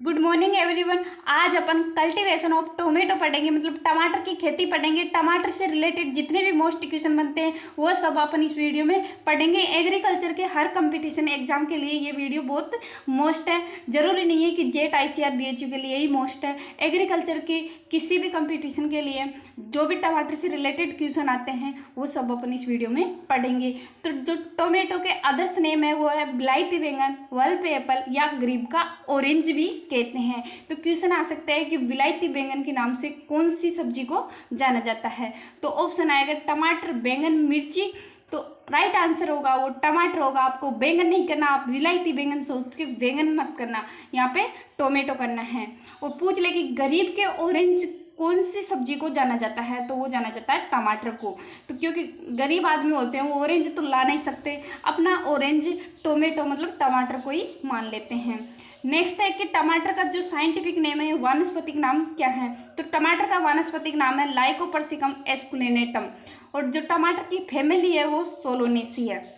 Good morning everyone. आज अपन cultivation of tomato पढ़ेंगे, मतलब टमाटर की खेती पढ़ेंगे। टमाटर से रिलेटेड जितने भी मोस्ट क्वेश्चन बनते हैं वो सब अपन इस वीडियो में पढ़ेंगे। एग्रीकल्चर के हर कंपटीशन एग्जाम के लिए ये वीडियो बहुत मोस्ट है। जरूरी नहीं है कि जेट ICR BHU के लिए ही मोस्ट है। एग्रीकल्चर के किसी भी कंपटीशन के लिए जो भी टमाटर से रिलेटेड क्वेश्चन आते हैं वो सब अपन इस वीडियो में पढ़ेंगे। तो जो टोमेटो के अदर्स नेम है वो है बिलायती बैंगन, वर्ल्ड एप्पल या गरीब का ऑरेंज भी कहते हैं। तो क्वेश्चन आ सकता है कि विलायती बैंगन के नाम से कौन सी सब्जी को जाना जाता है। तो ऑप्शन आएगा टमाटर, बैंगन, मिर्ची। तो राइट आंसर होगा वो टमाटर होगा। आपको बैंगन नहीं करना, आप विलायती बैंगन सोच के बैंगन मत करना, यहाँ पे टोमेटो करना है। और पूछ ले कि गरीब के ऑरेंज कौन सी सब्जी को जाना जाता है, तो वो जाना जाता है टमाटर को। तो क्योंकि गरीब आदमी होते हैं वो ऑरेंज तो ला नहीं सकते, अपना ऑरेंज टोमेटो मतलब टमाटर को ही मान लेते हैं। नेक्स्ट है कि टमाटर का जो साइंटिफिक नेम है, वानस्पतिक नाम क्या है। तो टमाटर का वानस्पतिक नाम है लाइकोपर्सिकम एस्कुलेनेटम। और जो टमाटर की फैमिली है वो सोलोनेसी है।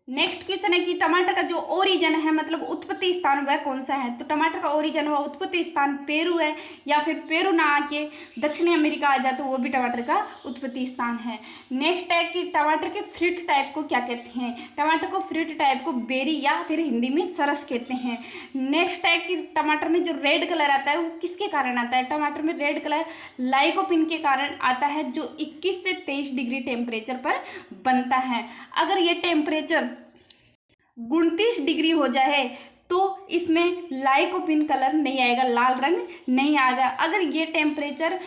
नेक्स्ट क्वेश्चन है कि टमाटर का जो ओरिजिन है मतलब उत्पत्ति स्थान वह कौन सा है। तो टमाटर का ओरिजिन व उत्पत्ति स्थान पेरू है, या फिर पेरू ना आके दक्षिणी अमेरिका आ जाए तो वो भी टमाटर का उत्पत्ति स्थान है। नेक्स्ट है कि टमाटर के फ्रूट टाइप को क्या कहते हैं। टमाटर को फ्रूट टाइप को बेरी या फिर हिंदी में सरस कहते हैं। नेक्स्ट है कि टमाटर में जो रेड कलर आता है वो किसके कारण आता है। टमाटर में रेड कलर लाइकोपिन के कारण आता है, जो 21 से 23 डिग्री टेम्परेचर पर बनता है। अगर ये टेम्परेचर 29 डिग्री हो जाए तो इसमें लाइकोपिन कलर नहीं आएगा, लाल रंग नहीं आएगा। अगर ये टेम्परेचर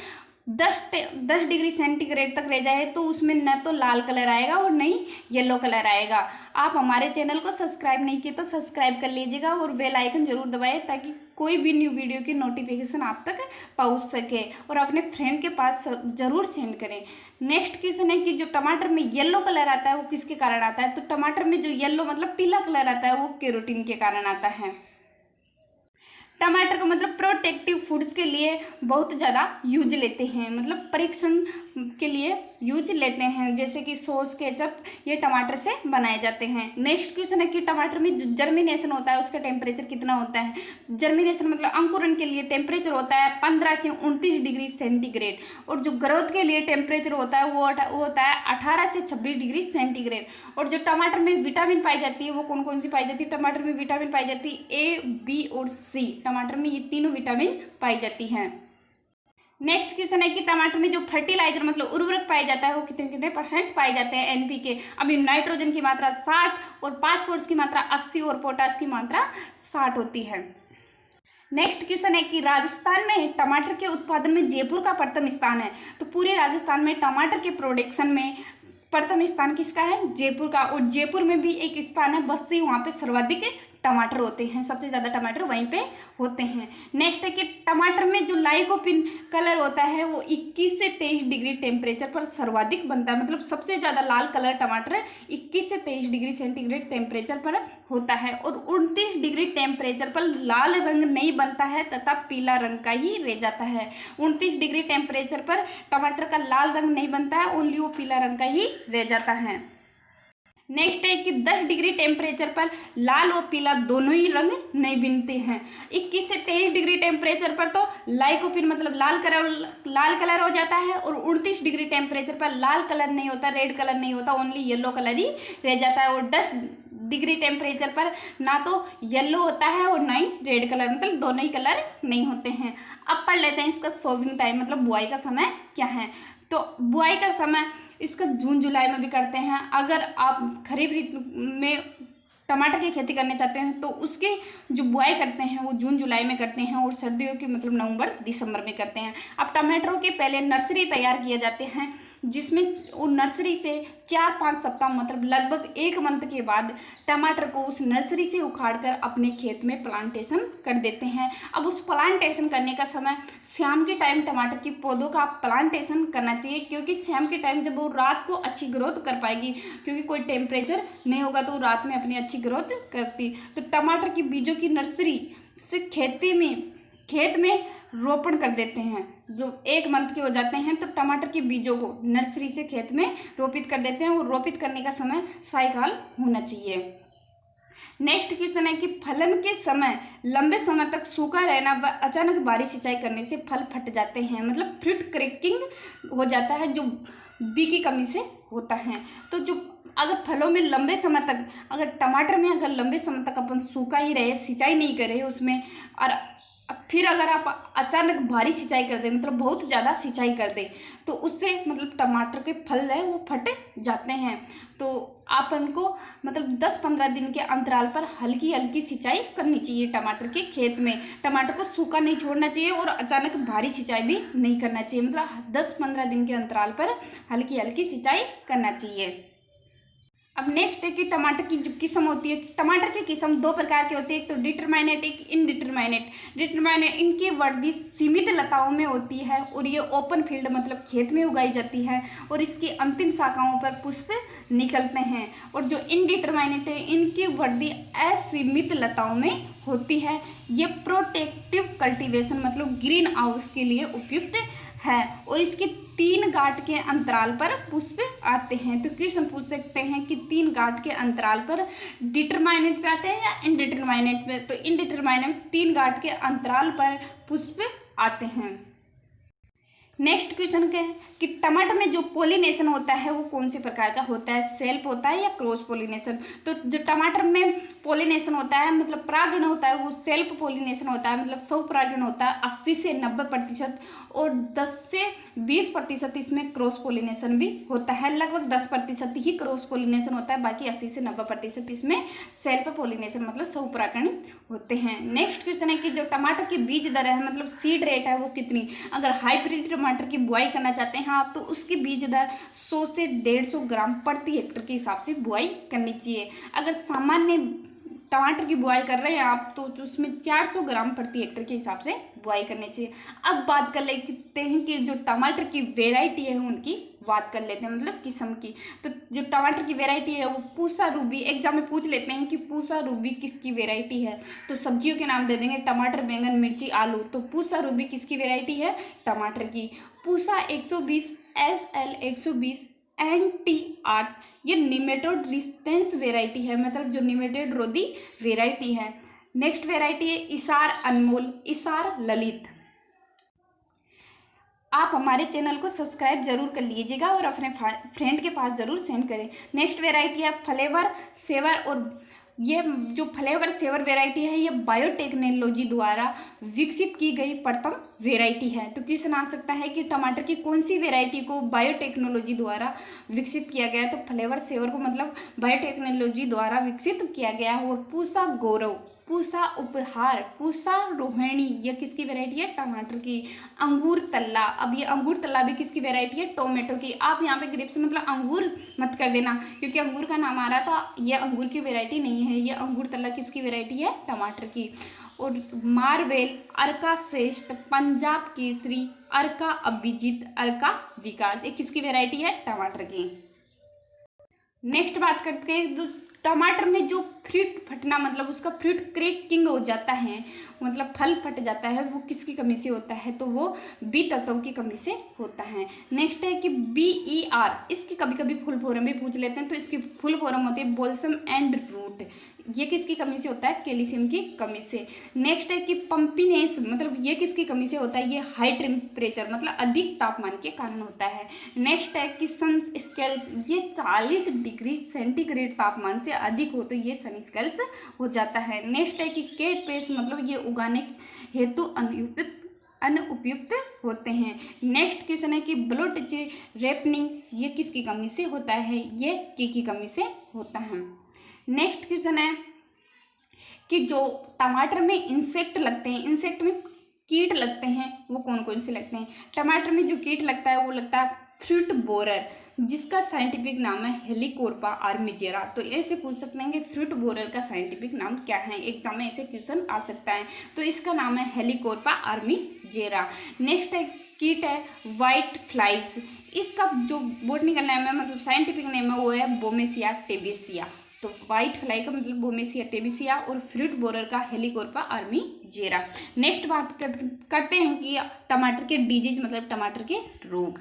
10 डिग्री सेंटीग्रेड तक रह जाए तो उसमें न तो लाल कलर आएगा और नहीं येलो कलर आएगा। आप हमारे चैनल को सब्सक्राइब नहीं किए तो सब्सक्राइब कर लीजिएगा और बेल आइकन जरूर दबाएं ताकि कोई भी न्यू वीडियो की नोटिफिकेशन आप तक पहुंच सके, और अपने फ्रेंड के पास जरूर सेंड करें। नेक्स्ट क्वेश्चन है कि जो टमाटर में येलो कलर आता है वो किसके कारण आता है। तो टमाटर में जो येलो मतलब पीला कलर आता है वो कैरोटीन के कारण आता है। टमाटर को मतलब प्रोटेक्टिव फूड्स के लिए बहुत ज़्यादा यूज लेते हैं, मतलब परीक्षण के लिए यूज लेते हैं, जैसे कि सॉस, केचप, ये टमाटर से बनाए जाते हैं। नेक्स्ट क्वेश्चन है कि टमाटर में जो जर्मिनेशन होता है उसका टेम्परेचर कितना होता है। जर्मिनेशन मतलब अंकुरन के लिए टेम्परेचर होता है 15 से 29 डिग्री सेंटीग्रेड, और जो ग्रोथ के लिए टेम्परेचर होता है वो होता है 18 से 26 डिग्री सेंटीग्रेड। और जो टमाटर में विटामिन पाई जाती है वो कौन कौन सी पाई जाती है। टमाटर में विटामिन पाई जाती है A, B और C। टमाटर में ये तीनों विटामिन पाई जाती हैं। नेक्स्ट क्वेश्चन है कि टमाटर में जो फर्टिलाइजर मतलब उर्वरक पाया जाता है वो कितने कितने % पाए जाते हैं। NPK, अभी नाइट्रोजन की मात्रा 60 और फास्फोरस की मात्रा 80 और पोटास की मात्रा 60 होती है। नेक्स्ट क्वेश्चन है कि राजस्थान में टमाटर के उत्पादन में जयपुर का प्रथम स्थान है। तो पूरे राजस्थान में टमाटर के प्रोडक्शन में प्रथम स्थान किसका है, जयपुर का। और जयपुर में भी एक स्थान है बस्सी, वहाँ पे सर्वाधिक टमाटर होते हैं, सबसे ज़्यादा टमाटर वहीं पे होते हैं। नेक्स्ट है कि टमाटर में जो लाइकोपिन कलर होता है वो 21 से 23 डिग्री टेम्परेचर पर सर्वाधिक बनता है, मतलब सबसे ज़्यादा लाल कलर टमाटर 21 से 23 डिग्री सेंटीग्रेड टेम्परेचर पर होता है। और 29 डिग्री टेम्परेचर पर लाल रंग नहीं बनता है तथा पीला रंग का ही रह जाता है। 29 डिग्री टेम्परेचर पर टमाटर का लाल रंग नहीं बनता है, ओनली वो पीला रंग का ही रह जाता है। नेक्स्ट है कि 10 डिग्री टेम्परेचर पर लाल और पीला दोनों ही रंग नहीं बनते हैं। 21 से 23 डिग्री टेम्परेचर पर तो लाइकोपिन मतलब लाल कलर हो जाता है, और 29 डिग्री टेम्परेचर पर लाल कलर नहीं होता, रेड कलर नहीं होता, ओनली येलो कलर ही रह जाता है। और 10 डिग्री टेम्परेचर पर ना तो येलो होता है और ना ही रेड कलर, मतलब दोनों ही कलर नहीं होते हैं। अब पढ़ लेते हैं इसका सोविंग टाइम मतलब बुआई का समय क्या है। तो बुआई का समय इसका जून जुलाई में भी करते हैं। अगर आप खरीफ ऋतु में टमाटर की खेती करने चाहते हैं तो उसकी जो बुआई करते हैं वो जून जुलाई में करते हैं, और सर्दियों की मतलब नवंबर दिसंबर में करते हैं। अब टमाटरों के पहले नर्सरी तैयार किए जाते हैं, जिसमें वो नर्सरी से 4-5 सप्ताह मतलब लगभग 1 मंथ के बाद टमाटर को उस नर्सरी से उखाड़कर अपने खेत में प्लांटेशन कर देते हैं। अब उस प्लांटेशन करने का समय शाम के टाइम टमाटर की पौधों का प्लांटेशन करना चाहिए, क्योंकि शाम के टाइम जब वो रात को अच्छी ग्रोथ कर पाएगी, क्योंकि कोई टेम्परेचर नहीं होगा तो वो रात में अपनी अच्छी ग्रोथ करती। तो टमाटर की बीजों की नर्सरी से खेत में रोपण कर देते हैं। जो 1 मंथ के हो जाते हैं तो टमाटर के बीजों को नर्सरी से खेत में रोपित कर देते हैं, और रोपित करने का समय सायकाल होना चाहिए। नेक्स्ट क्वेश्चन है कि फलन के समय लंबे समय तक सूखा रहना व अचानक बारिश सिंचाई करने से फल फट जाते हैं, मतलब फ्रूट क्रैकिंग हो जाता है, जो बी की कमी से होता है। तो जो अगर फलों में लंबे समय तक, अगर टमाटर में अगर लंबे समय तक अपन सूखा ही रहे, सिंचाई नहीं करे उसमें, और फिर अगर आप अचानक भारी सिंचाई कर दें, मतलब बहुत ज़्यादा सिंचाई कर दें, तो उससे मतलब टमाटर के फल है वो फट जाते हैं। तो आप उनको मतलब 10-15 दिन के अंतराल पर हल्की हल्की सिंचाई करनी चाहिए टमाटर के खेत में। टमाटर को सूखा नहीं छोड़ना चाहिए और अचानक भारी सिंचाई भी नहीं करना चाहिए, मतलब 10-15 दिन के अंतराल पर हल्की हल्की सिंचाई करना चाहिए। अब नेक्स्ट है कि टमाटर की जो किस्म होती है, टमाटर की किस्म दो प्रकार की होती है, एक तो डिटरमाइनेट, एक इनडिटरमाइनेट। डिटरमाइनेट इनकी वृद्धि सीमित लताओं में होती है और ये ओपन फील्ड मतलब खेत में उगाई जाती है और इसकी अंतिम शाखाओं पर पुष्प निकलते हैं। और जो इनडिटरमाइनेट है इनकी वृद्धि असीमित लताओं में होती है। ये प्रोटेक्टिव कल्टीवेशन मतलब ग्रीन हाउस के लिए उपयुक्त है और इसके 3 गांठ के अंतराल पर पुष्प आते हैं। तो क्वेश्चन पूछ सकते हैं कि 3 गांठ के अंतराल पर डिटरमाइनेट पे आते हैं या इनडिटरमाइनेट पे। तो इनडिटरमाइनेट 3 गांठ के अंतराल पर पुष्प आते हैं। नेक्स्ट क्वेश्चन क्या है कि टमाटर में जो पोलिनेशन होता है वो कौन से प्रकार का होता है, सेल्फ होता है या क्रॉस पोलिनेशन। तो जो टमाटर में पोलिनेशन होता है मतलब परागण होता है वो सेल्फ पोलिनेशन होता है, मतलब 100 परागण होता है 80 से 90% और 10 से 20% इसमें क्रॉस पोलिनेशन भी होता है। लगभग 10% ही क्रॉस पोलिनेशन होता है, बाकी 80 से 90% इसमें सेल्फ पोलिनेशन मतलब 100 परागण होते हैं। नेक्स्ट क्वेश्चन है कि जो टमाटर की बीज दर है मतलब सीड रेट है वो कितनी। अगर हाइब्रिड टमाटर की बुआई करना चाहते हैं आप तो उसकी बीज दर 100 से 150 ग्राम प्रति हेक्टेयर के हिसाब से बुआई करनी चाहिए। अगर सामान्य टमाटर की बुआई कर रहे हैं आप तो उसमें 400 ग्राम प्रति हेक्टेयर के हिसाब से बुआई करनी चाहिए। अब बात कर लेते हैं कि जो टमाटर की वेराइटी है उनकी बात कर लेते हैं, मतलब किस्म की। तो जो टमाटर की वेराइटी है वो पूसा रूबी, एग्जाम में पूछ लेते हैं कि पूसा रूबी किसकी वेराइटी है। तो सब्जियों के नाम दे देंगे टमाटर, बैंगन, मिर्ची, आलू। तो पूसा रूबी किसकी वेराइटी है, टमाटर की। पूसा 120, SL 120, NT8 ये निमेटोड रेजिस्टेंस वेराइटी है, मतलब जो निमेटोड रोधी वेराइटी है। नेक्स्ट वेराइटी है इसार अनमोल, इसार ललित। आप हमारे चैनल को सब्सक्राइब जरूर कर लीजिएगा और अपने फ्रेंड के पास ज़रूर सेंड करें। नेक्स्ट वेराइटी है फ्लेवर सेवर, और ये जो फ्लेवर सेवर वेराइटी है ये बायोटेक्नोलॉजी द्वारा विकसित की गई प्रथम वेराइटी है। तो क्वेश्चन आ सकता है कि टमाटर की कौन सी वेराइटी को बायोटेक्नोलॉजी द्वारा विकसित किया गया है। तो फ्लेवर सेवर को मतलब बायोटेक्नोलॉजी द्वारा विकसित किया गया है। और पूसा गौरव, पूसा उपहार, पूसा रोहिणी ये किसकी वेराइटी है, टमाटर की। अंगूर तल्ला, अब ये अंगूर तल्ला भी किसकी वेराइटी है, टोमेटो की। आप यहाँ पे ग्रेप्स मतलब अंगूर मत कर देना क्योंकि अंगूर का नाम आ रहा था, ये अंगूर की वेराइटी नहीं है। ये अंगूर तल्ला किसकी वेराइटी है, टमाटर की। और मारवेल, अर्का श्रेष्ठ, पंजाब केसरी, अर्का अभिजीत, अर्का विकास ये किसकी वेराइटी है, टमाटर की। नेक्स्ट बात करते हैं टमाटर में जो फ्रूट फटना मतलब उसका फ्रूट क्रैकिंग हो जाता है, मतलब फल फट जाता है, वो किसकी कमी से होता है, तो वो बी तत्वों की कमी से होता है। नेक्स्ट है कि BER, इसकी कभी कभी फुल फॉर्म भी पूछ लेते हैं। तो इसकी फुल फॉर्म होती है बॉल्सम एंड रूट, ये किसकी कमी से होता है, कैल्शियम की कमी से। नेक्स्ट है कि पंपिनेस, मतलब ये किसकी कमी से होता है, ये हाई टेम्परेचर मतलब अधिक तापमान के कारण होता है। नेक्स्ट है कि सन स्केल्स, ये 40 डिग्री सेंटीग्रेड तापमान से अधिक हो तो ये सन स्केल्स हो जाता है। नेक्स्ट है कि केट पेस्ट, मतलब ये उगाने हेतु अनुपयुक्त होते हैं। नेक्स्ट क्वेश्चन है कि ब्लड रेपनिंग, ये किसकी कमी से होता है, ये की कमी से होता है। नेक्स्ट क्वेश्चन है कि जो टमाटर में इंसेक्ट लगते हैं, इंसेक्ट में कीट लगते हैं, वो कौन कौन से लगते हैं। टमाटर में जो कीट लगता है वो लगता है फ्रूट बोरर, जिसका साइंटिफिक नाम है हेलिकोर्पा आर्मिजेरा। तो ऐसे पूछ सकते हैं कि फ्रूट बोरर का साइंटिफिक नाम क्या है, एग्जाम में ऐसे क्वेश्चन आ सकता है। तो इसका नाम है हेलिकोर्पा आर्मिजेरा। नेक्स्ट है कीट है वाइट फ्लाइज, इसका जो बॉटनिकल नेम है मतलब साइंटिफिक नेम है वो है बोमेसिया टेबेसिया। तो वाइट फ्लाई का मतलब बोमेसिया टेबेसिया और फ्रूट बोरर का हेलिकोर्पा आर्मिजेरा। नेक्स्ट बात करते हैं कि टमाटर के डिजीज मतलब टमाटर के रोग।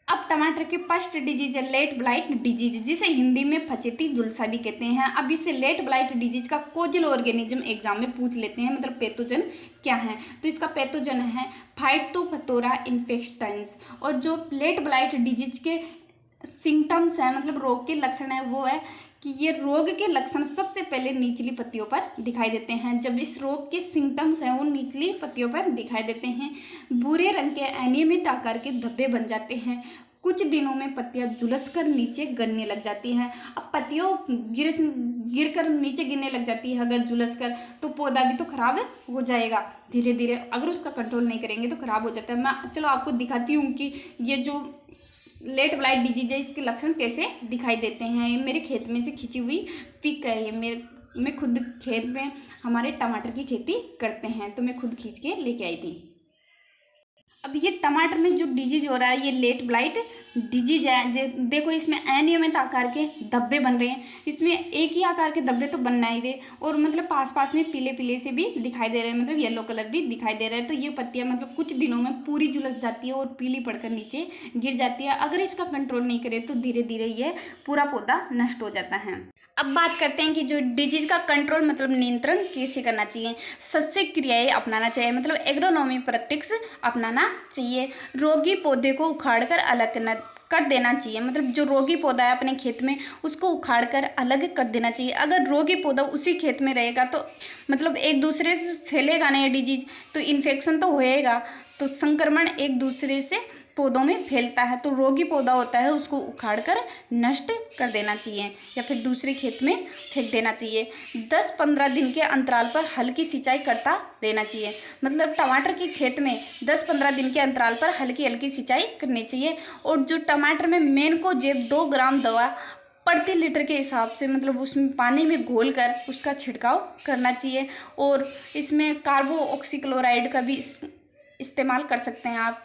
अब टमाटर के फर्स्ट डिजीज है लेट ब्लाइट डिजीज, जिसे हिंदी में फचेती झुलसा भी कहते हैं। अब इसे लेट ब्लाइट डिजीज का कोजल ऑर्गेनिज्म एग्जाम में पूछ लेते हैं, मतलब पैथोजन क्या है। तो इसका पैथोजन है फाइटोफथोरा इन्फेक्शंस। और जो लेट ब्लाइट डिजीज के सिम्टम्स हैं, मतलब रोग के लक्षण है, वो है कि ये रोग के लक्षण सबसे पहले निचली पत्तियों पर दिखाई देते हैं। जब इस रोग के सिम्टम्स हैं वो निचली पत्तियों पर दिखाई देते हैं, भूरे रंग के अनियमित आकार के धब्बे बन जाते हैं। कुछ दिनों में पत्तियां झुलस कर नीचे गिरने लग जाती हैं। अब पत्तियों गिर कर नीचे गिरने लग जाती है अगर झुलस कर, तो पौधा भी तो खराब हो जाएगा धीरे धीरे, अगर उसका कंट्रोल नहीं करेंगे तो खराब हो जाता है। मैं चलो आपको दिखाती हूँ कि ये जो लेट ब्लाइट डिजीज है इसके लक्षण कैसे दिखाई देते हैं। ये मेरे खेत में से खींची हुई पिक है। ये मैं खुद खेत में हमारे टमाटर की खेती करते हैं, तो मैं खुद खींच के लेके आई थी। अब ये टमाटर में जो डिजीज हो रहा है ये लेट ब्लाइट डिजीज है। देखो इसमें अनियमित आकार के धब्बे बन रहे हैं। इसमें एक ही आकार के धब्बे तो बन नहीं रहे, और मतलब पास पास में पीले पीले से भी दिखाई दे रहे हैं, मतलब येलो कलर भी दिखाई दे रहा है। तो ये पत्तियां मतलब कुछ दिनों में पूरी झुलस जाती है और पीली पड़कर नीचे गिर जाती है। अगर इसका कंट्रोल नहीं करे तो धीरे धीरे ये पूरा पौधा नष्ट हो जाता है। अब बात करते हैं कि जो डिजीज का कंट्रोल मतलब नियंत्रण कैसे करना चाहिए। सस्य क्रियाएं अपनाना चाहिए, मतलब एग्रोनॉमी प्रैक्टिस अपनाना चाहिए। रोगी पौधे को उखाड़कर अलग कर देना चाहिए, मतलब जो रोगी पौधा है अपने खेत में उसको उखाड़कर अलग कर देना चाहिए। अगर रोगी पौधा उसी खेत में रहेगा तो मतलब एक दूसरे से फैलेगा नहीं डिजीज, तो इन्फेक्शन तो होएगा, तो संक्रमण एक दूसरे से पौधों में फैलता है। तो रोगी पौधा होता है उसको उखाड़कर नष्ट कर देना चाहिए या फिर दूसरे खेत में फेंक देना चाहिए। 10-15 दिन के अंतराल पर हल्की सिंचाई करता रहना चाहिए, मतलब टमाटर के खेत में 10-15 दिन के अंतराल पर हल्की हल्की सिंचाई करनी चाहिए। और जो टमाटर में मेनकोजेब 2 ग्राम दवा प्रति लीटर के हिसाब से मतलब उसमें पानी में घोल कर उसका छिड़काव करना चाहिए। और इसमें कार्बो ऑक्सीक्लोराइड का भी इस्तेमाल कर सकते हैं आप।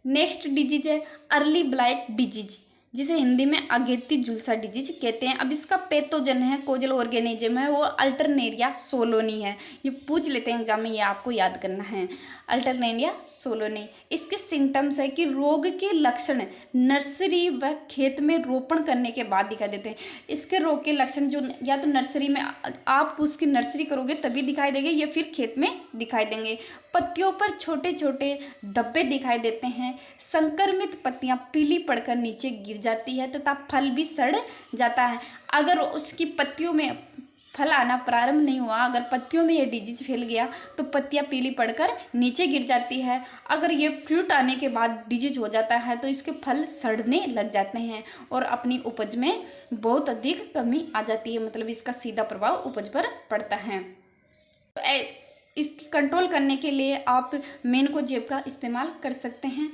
नेक्स्ट डिजीज है अर्ली ब्लाइट डिजीज, जिसे हिंदी में अगेती झुलसा डिजीज कहते हैं। अब इसका पैथोजन है कोजल ऑर्गेनिज्म है वो अल्टरनेरिया सोलोनी है। ये पूछ लेते हैं एग्जाम में, ये आपको याद करना है, अल्टरनेरिया सोलोनी। इसके सिम्टम्स है कि रोग के लक्षण नर्सरी व खेत में रोपण करने के बाद दिखाई देते हैं। इसके रोग के लक्षण जो या तो नर्सरी में आप उसकी नर्सरी करोगे तभी दिखाई देंगे या फिर खेत में दिखाई देंगे। पत्तियों पर छोटे छोटे धब्बे दिखाई देते हैं। संक्रमित पत्तियां पीली पड़कर नीचे गिर जाती है तथा फल भी सड़ जाता है। अगर उसकी पत्तियों में फल आना प्रारंभ नहीं हुआ, अगर पत्तियों में ये डिजीज फैल गया तो पत्तियां पीली पड़कर नीचे गिर जाती है। अगर ये फ्रूट आने के बाद डिजीज हो जाता है तो इसके फल सड़ने लग जाते हैं और अपनी उपज में बहुत अधिक कमी आ जाती है, मतलब इसका सीधा प्रभाव उपज पर पड़ता है। तो इसकी कंट्रोल करने के लिए आप मेनकोजेब का इस्तेमाल कर सकते हैं।